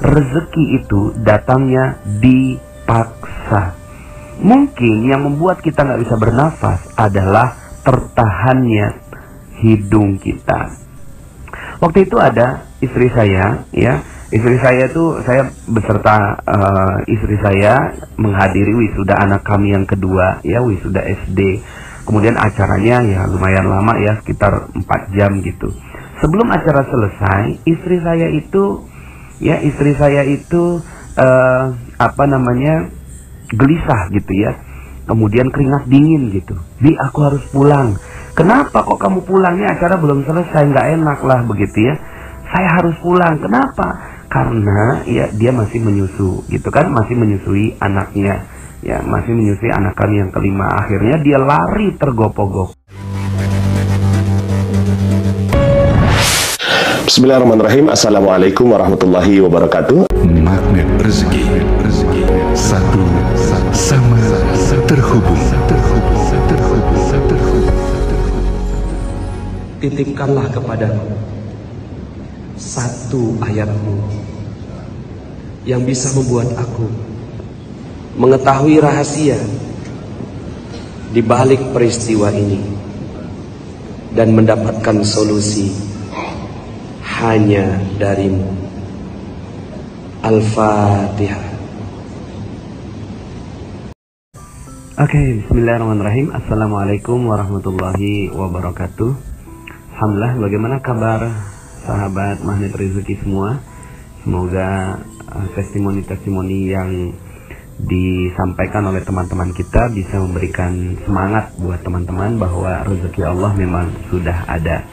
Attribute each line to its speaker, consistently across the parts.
Speaker 1: rezeki itu datangnya dipaksa. Mungkin yang membuat kita nggak bisa bernafas adalah tertahannya hidung kita. Waktu itu ada istri saya, ya, istri saya tuh, saya beserta istri saya menghadiri wisuda anak kami yang kedua, ya, wisuda SD. Kemudian acaranya ya lumayan lama ya, sekitar 4 jam gitu. Sebelum acara selesai, istri saya itu gelisah gitu ya. Kemudian keringat dingin gitu. Bi, aku harus pulang. Kenapa kok kamu pulangnya? Acara belum selesai, nggak enak lah begitu ya. Saya harus pulang. Kenapa? Karena ya dia masih menyusu gitu kan, masih menyusui anaknya. Ya, masih menyusui anak kami yang kelima. Akhirnya dia lari tergopoh-gopoh.
Speaker 2: Bismillahirrahmanirrahim. Assalamualaikum warahmatullahi wabarakatuh.
Speaker 3: Magnet rezeki, satu sama terhubung.
Speaker 4: Titipkanlah kepadaku satu ayatmu yang bisa membuat aku mengetahui rahasia di balik peristiwa ini dan mendapatkan solusi hanya darimu. Al-Fatihah.
Speaker 1: Oke, bismillahirrahmanirrahim. Assalamualaikum warahmatullahi wabarakatuh. Alhamdulillah, bagaimana kabar sahabat Magnet Rezeki semua? Semoga testimoni-testimoni yang disampaikan oleh teman-teman kita bisa memberikan semangat buat teman-teman bahwa rezeki Allah memang sudah ada.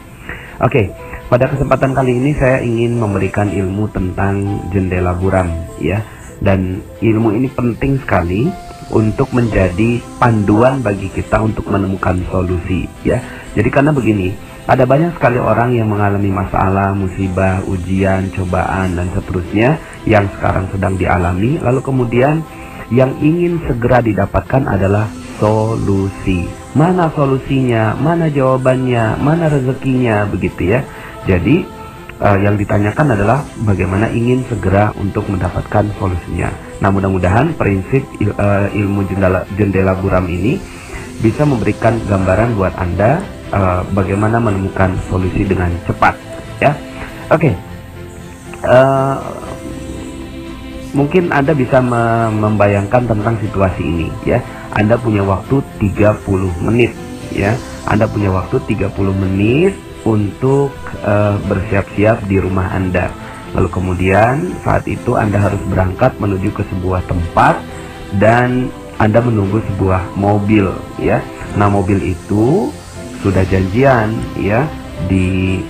Speaker 1: Oke, pada kesempatan kali ini saya ingin memberikan ilmu tentang jendela buram, ya. Dan ilmu ini penting sekali untuk menjadi panduan bagi kita untuk menemukan solusi, ya. Jadi karena begini, ada banyak sekali orang yang mengalami masalah, musibah, ujian, cobaan, dan seterusnya yang sekarang sedang dialami. Lalu kemudian yang ingin segera didapatkan adalah solusi. Mana solusinya, mana jawabannya, mana rezekinya, begitu ya. Jadi yang ditanyakan adalah bagaimana ingin segera untuk mendapatkan solusinya. Nah, mudah-mudahan prinsip ilmu jendela buram ini bisa memberikan gambaran buat Anda bagaimana menemukan solusi dengan cepat, ya. Oke. Mungkin Anda bisa membayangkan tentang situasi ini, ya. Anda punya waktu 30 menit, ya. Anda punya waktu 30 menit untuk bersiap-siap di rumah Anda. Lalu kemudian saat itu Anda harus berangkat menuju ke sebuah tempat dan Anda menunggu sebuah mobil, ya. Nah, mobil itu sudah janjian, ya, di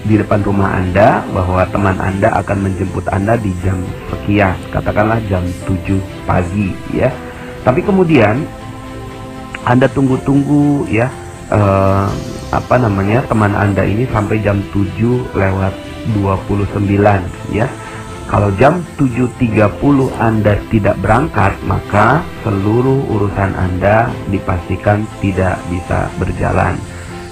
Speaker 1: di depan rumah Anda bahwa teman Anda akan menjemput Anda di jam sekian, katakanlah jam 7 pagi, ya. Tapi kemudian Anda tunggu-tunggu, ya, teman Anda ini sampai jam 7:29, ya. Kalau jam 7.30 Anda tidak berangkat, maka seluruh urusan Anda dipastikan tidak bisa berjalan,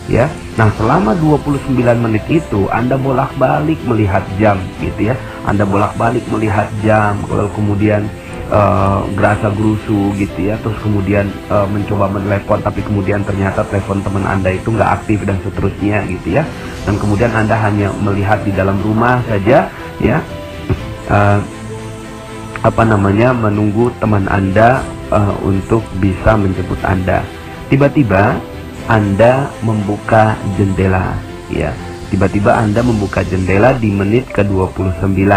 Speaker 1: ya. Nah, selama 29 menit itu Anda bolak-balik melihat jam, gitu ya. Anda bolak-balik melihat jam, lalu kemudian gerasa gerusu, gitu ya. Terus kemudian mencoba menelepon, tapi kemudian ternyata telepon teman Anda itu nggak aktif dan seterusnya, gitu ya. Dan kemudian Anda hanya melihat di dalam rumah saja, ya. Menunggu teman Anda untuk bisa menjemput Anda. Tiba-tiba Anda membuka jendela, ya. Tiba-tiba Anda membuka jendela di menit ke-29,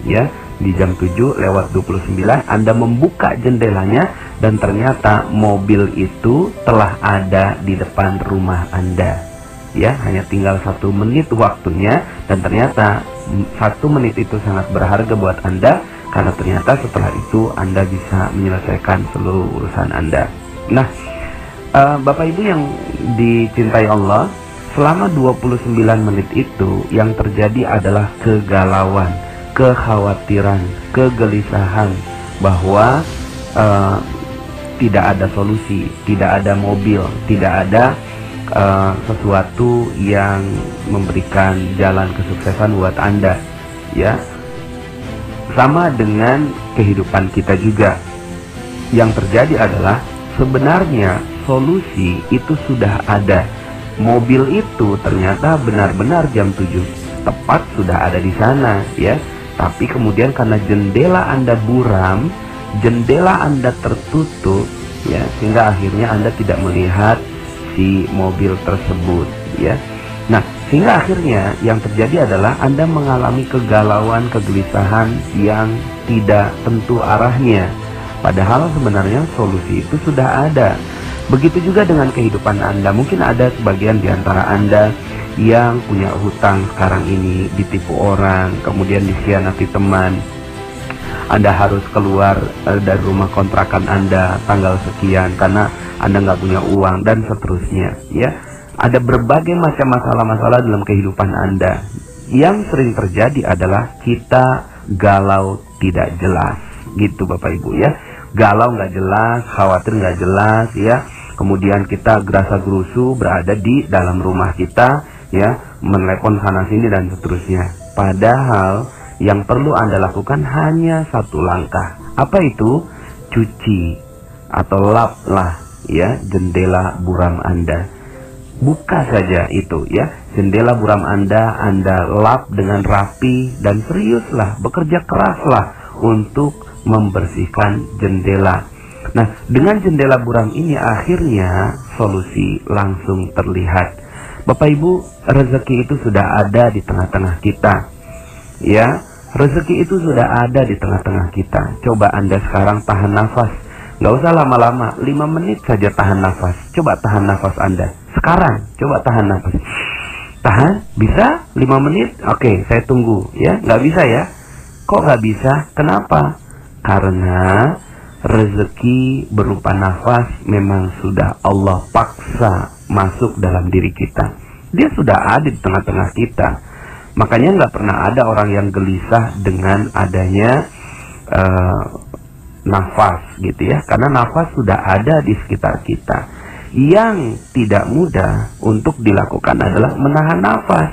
Speaker 1: ya. Di jam 7:29 Anda membuka jendelanya dan ternyata mobil itu telah ada di depan rumah Anda, ya. Hanya tinggal 1 menit waktunya dan ternyata 1 menit itu sangat berharga buat Anda karena ternyata setelah itu Anda bisa menyelesaikan seluruh urusan Anda. Nah, Bapak Ibu yang dicintai Allah, selama 29 menit itu yang terjadi adalah kegalauan, kekhawatiran, kegelisahan bahwa tidak ada solusi, tidak ada mobil, tidak ada sesuatu yang memberikan jalan kesuksesan buat Anda, ya. Sama dengan kehidupan kita juga. Yang terjadi adalah sebenarnya solusi itu sudah ada. Mobil itu ternyata benar-benar jam 7 tepat sudah ada di sana, ya. Tapi kemudian karena jendela Anda buram, jendela Anda tertutup, ya, sehingga akhirnya Anda tidak melihat si mobil tersebut, ya. Nah, sehingga akhirnya yang terjadi adalah Anda mengalami kegalauan, kegelisahan yang tidak tentu arahnya. Padahal sebenarnya solusi itu sudah ada. Begitu juga dengan kehidupan Anda. Mungkin ada sebagian di antara Anda yang punya hutang sekarang ini, ditipu orang, kemudian dikhianati teman. Anda harus keluar dari rumah kontrakan Anda tanggal sekian karena Anda nggak punya uang, dan seterusnya, ya. Ada berbagai macam masalah-masalah dalam kehidupan Anda. Yang sering terjadi adalah kita galau tidak jelas, gitu Bapak Ibu, ya. Galau nggak jelas, khawatir nggak jelas, ya. Kemudian kita gerasa gerusu berada di dalam rumah kita, ya, menelepon sana sini dan seterusnya. Padahal yang perlu Anda lakukan hanya satu langkah. Apa itu? Cuci atau laplah, ya, jendela buram Anda. Buka saja itu, ya, jendela buram Anda lap dengan rapi dan seriuslah, bekerja keraslah untuk membersihkan jendela. Nah, dengan jendela buram ini akhirnya solusi langsung terlihat. Bapak Ibu, rezeki itu sudah ada di tengah-tengah kita, ya. Rezeki itu sudah ada di tengah-tengah kita. Coba Anda sekarang tahan nafas. Gak usah lama-lama, 5 menit saja tahan nafas. Coba tahan nafas Anda. Sekarang, coba tahan nafas. Tahan? Bisa? 5 menit? Oke, saya tunggu, ya. Gak bisa, ya? Kok gak bisa? Kenapa? Karena rezeki berupa nafas memang sudah Allah paksa masuk dalam diri kita. Dia sudah ada di tengah-tengah kita. Makanya nggak pernah ada orang yang gelisah dengan adanya nafas, gitu ya. Karena nafas sudah ada di sekitar kita. Yang tidak mudah untuk dilakukan adalah menahan nafas.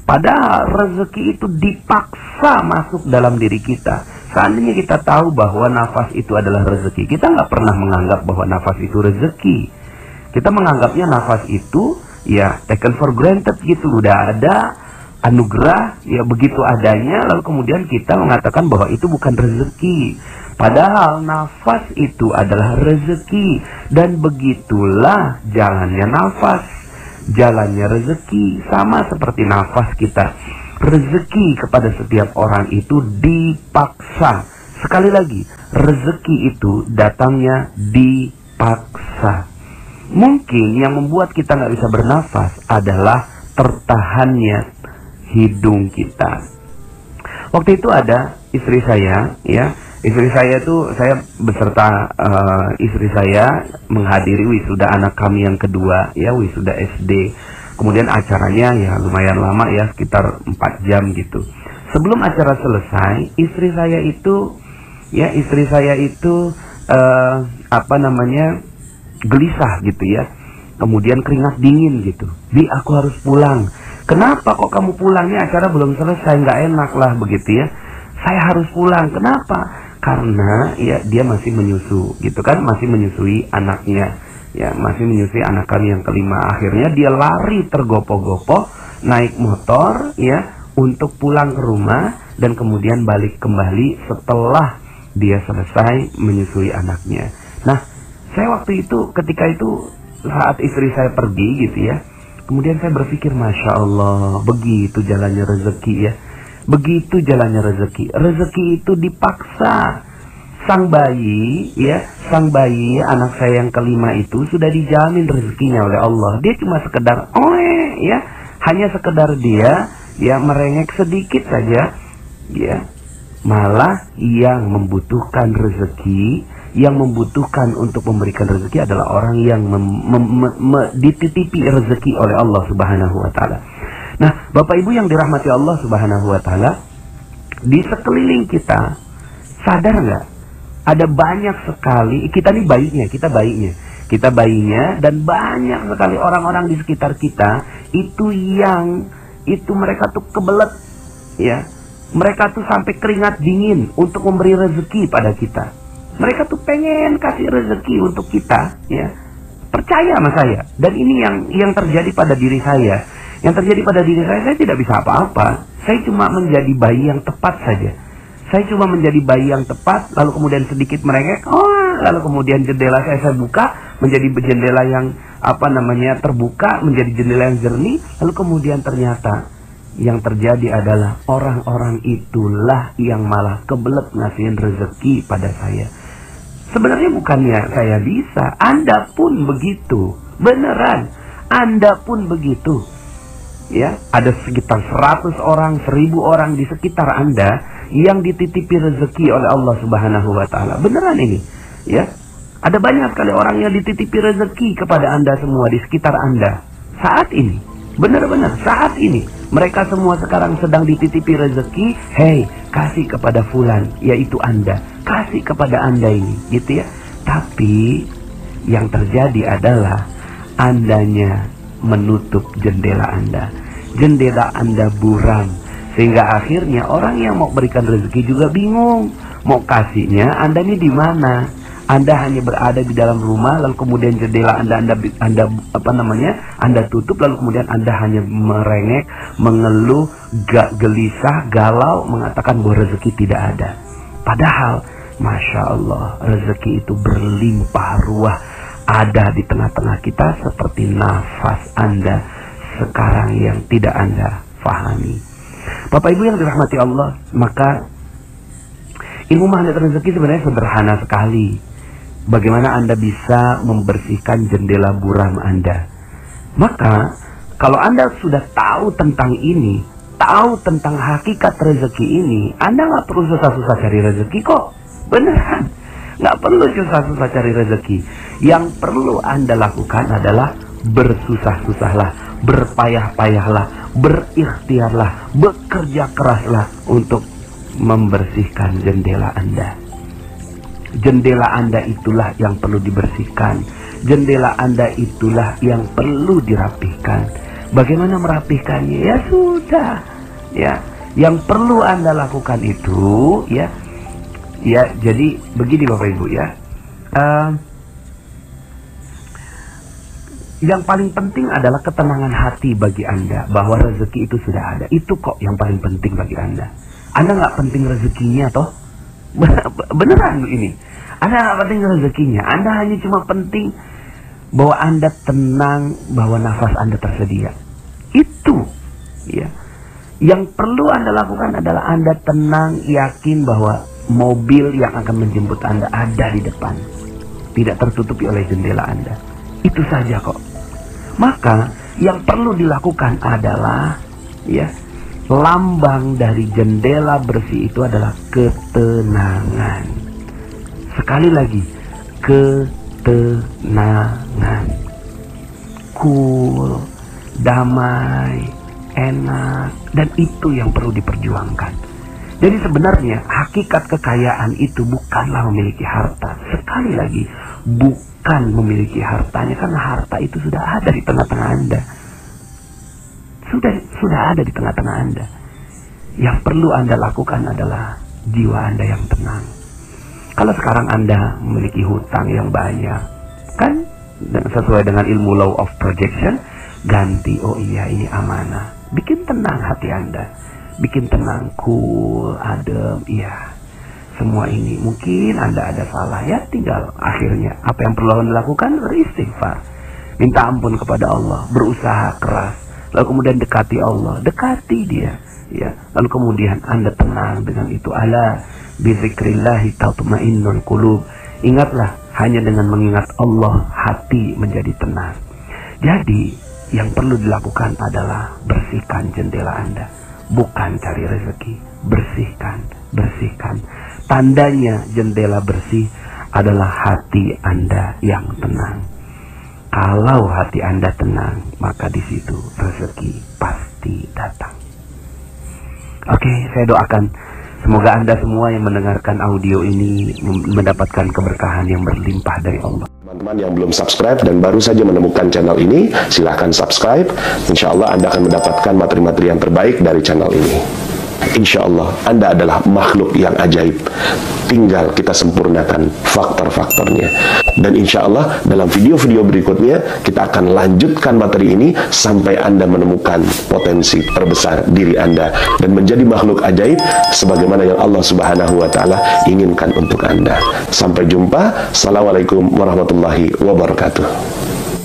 Speaker 1: Padahal rezeki itu dipaksa masuk dalam diri kita. Seandainya kita tahu bahwa nafas itu adalah rezeki, kita nggak pernah menganggap bahwa nafas itu rezeki. Kita menganggapnya nafas itu ya taken for granted gitu, udah ada anugerah, ya begitu adanya, lalu kemudian kita mengatakan bahwa itu bukan rezeki. Padahal nafas itu adalah rezeki, dan begitulah jalannya nafas, jalannya rezeki, sama seperti nafas kita. Rezeki kepada setiap orang itu dipaksa. Sekali lagi, rezeki itu datangnya dipaksa. Mungkin yang membuat kita nggak bisa bernafas adalah tertahannya hidung kita. Waktu itu ada istri saya, ya, istri saya itu saya beserta istri saya menghadiri wisuda anak kami yang kedua, ya, wisuda SD. Kemudian acaranya ya lumayan lama, ya, sekitar 4 jam gitu. Sebelum acara selesai, istri saya itu gelisah gitu, ya. Kemudian keringat dingin gitu. Bi, aku harus pulang. Kenapa kok kamu pulangnya? Acara belum selesai, nggak enak lah begitu, ya. Saya harus pulang. Kenapa? Karena ya dia masih menyusu gitu kan, masih menyusui anaknya, ya, masih menyusui anak kami yang kelima. Akhirnya dia lari tergopoh-gopoh naik motor, ya, untuk pulang ke rumah dan kemudian balik kembali setelah dia selesai menyusui anaknya. Nah, saya waktu itu ketika itu saat istri saya pergi gitu, ya, kemudian saya berpikir, Masya Allah, begitu jalannya rezeki, ya. Begitu jalannya rezeki. Rezeki itu dipaksa. Sang bayi, ya, sang bayi anak saya yang kelima itu sudah dijamin rezekinya oleh Allah. Dia cuma sekedar ya, hanya sekedar dia ya merengek sedikit saja, ya. Malah yang membutuhkan rezeki, yang membutuhkan untuk memberikan rezeki adalah orang yang dititipi rezeki oleh Allah Subhanahu wa taala. Nah, Bapak Ibu yang dirahmati Allah Subhanahu wa taala, di sekeliling kita, sadar nggak? Ada banyak sekali, kita bayinya, dan banyak sekali orang-orang di sekitar kita itu yang itu mereka tuh kebelet, ya. Mereka tuh sampai keringat dingin untuk memberi rezeki pada kita. Mereka tuh pengen kasih rezeki untuk kita, ya. Percaya sama saya. Dan ini yang terjadi pada diri saya. Yang terjadi pada diri saya tidak bisa apa-apa. Saya cuma menjadi bayi yang tepat saja. Saya cuma menjadi bayi yang tepat, lalu kemudian sedikit merengek, lalu kemudian jendela saya buka, menjadi jendela yang terbuka, menjadi jendela yang jernih, lalu kemudian ternyata yang terjadi adalah orang-orang itulah yang malah kebelet ngasihin rezeki pada saya. Sebenarnya bukannya saya bisa, Anda pun begitu, beneran, Anda pun begitu. Ya, ada sekitar 100 orang, 1000 orang di sekitar Anda yang dititipi rezeki oleh Allah Subhanahu wa taala. Beneran ini, ya. Ada banyak sekali orang yang dititipi rezeki kepada Anda semua di sekitar Anda saat ini. Benar-benar saat ini mereka semua sekarang sedang dititipi rezeki. Hei, kasih kepada fulan, yaitu Anda. Kasih kepada Anda ini, gitu ya. Tapi yang terjadi adalah Andanya menutup jendela Anda. Jendela Anda buram. Sehingga akhirnya orang yang mau berikan rezeki juga bingung. Mau kasihnya Anda ini di mana? Anda hanya berada di dalam rumah, lalu kemudian jendela Anda tutup, lalu kemudian Anda hanya merengek, mengeluh, gelisah, galau, mengatakan bahwa rezeki tidak ada. Padahal, Masya Allah, rezeki itu berlimpah ruah, ada di tengah-tengah kita seperti nafas Anda sekarang yang tidak Anda fahami. Bapak Ibu yang dirahmati Allah, maka ilmu magnet rezeki sebenarnya sederhana sekali. Bagaimana Anda bisa membersihkan jendela buram Anda? Maka kalau Anda sudah tahu tentang ini, tahu tentang hakikat rezeki ini, Anda nggak perlu susah-susah cari rezeki kok. Beneran, nggak perlu susah-susah cari rezeki. Yang perlu Anda lakukan adalah bersusah-susahlah, berpayah-payahlah, berikhtiarlah, bekerja keraslah untuk membersihkan jendela Anda. Jendela Anda itulah yang perlu dibersihkan. Jendela Anda itulah yang perlu dirapihkan. Bagaimana merapihkannya? Ya sudah, ya. Yang perlu Anda lakukan itu, ya. Ya, jadi begini Bapak Ibu ya. Yang paling penting adalah ketenangan hati bagi Anda bahwa rezeki itu sudah ada. Itu kok yang paling penting bagi Anda. Anda nggak penting rezekinya toh? Beneran ini. Anda nggak penting rezekinya. Anda hanya cuma penting bahwa Anda tenang, bahwa nafas Anda tersedia. Itu, ya. Yang perlu Anda lakukan adalah Anda tenang, yakin bahwa mobil yang akan menjemput Anda ada di depan, tidak tertutupi oleh jendela Anda. Itu saja kok. Maka yang perlu dilakukan adalah, ya, lambang dari jendela bersih itu adalah ketenangan. Sekali lagi, ketenangan. Cool, damai, enak, dan itu yang perlu diperjuangkan. Jadi sebenarnya hakikat kekayaan itu bukanlah memiliki harta. Sekali lagi, bukan memiliki hartanya, karena harta itu sudah ada di tengah-tengah Anda. Sudah ada di tengah-tengah Anda. Yang perlu Anda lakukan adalah jiwa Anda yang tenang. Kalau sekarang Anda memiliki hutang yang banyak, kan sesuai dengan ilmu law of projection, ganti, oh iya ini amanah. Bikin tenang hati Anda. Bikin tenang, cool, adem, iya. Semua ini mungkin Anda ada salah, ya tinggal akhirnya apa yang perlu Anda lakukan? Beristighfar. Minta ampun kepada Allah, berusaha keras. Lalu kemudian dekati Allah, dekati dia, ya. Lalu kemudian Anda tenang dengan itu. Ala bizikrillahi tatma'innul qulub. Ingatlah, hanya dengan mengingat Allah hati menjadi tenang. Jadi yang perlu dilakukan adalah bersihkan jendela Anda, bukan cari rezeki. Bersihkan. Tandanya jendela bersih adalah hati Anda yang tenang. Kalau hati Anda tenang, maka di situ rezeki pasti datang. Oke, saya doakan semoga Anda semua yang mendengarkan audio ini mendapatkan keberkahan yang berlimpah dari Allah.
Speaker 2: Teman-teman yang belum subscribe dan baru saja menemukan channel ini, silahkan subscribe. Insya Allah Anda akan mendapatkan materi-materi yang terbaik dari channel ini. Insya Allah Anda adalah makhluk yang ajaib. Tinggal kita sempurnakan faktor-faktornya. Dan insya Allah dalam video-video berikutnya kita akan lanjutkan materi ini sampai Anda menemukan potensi terbesar diri Anda dan menjadi makhluk ajaib sebagaimana yang Allah Subhanahu wa Ta'ala inginkan untuk Anda. Sampai jumpa. Assalamualaikum warahmatullahi wabarakatuh.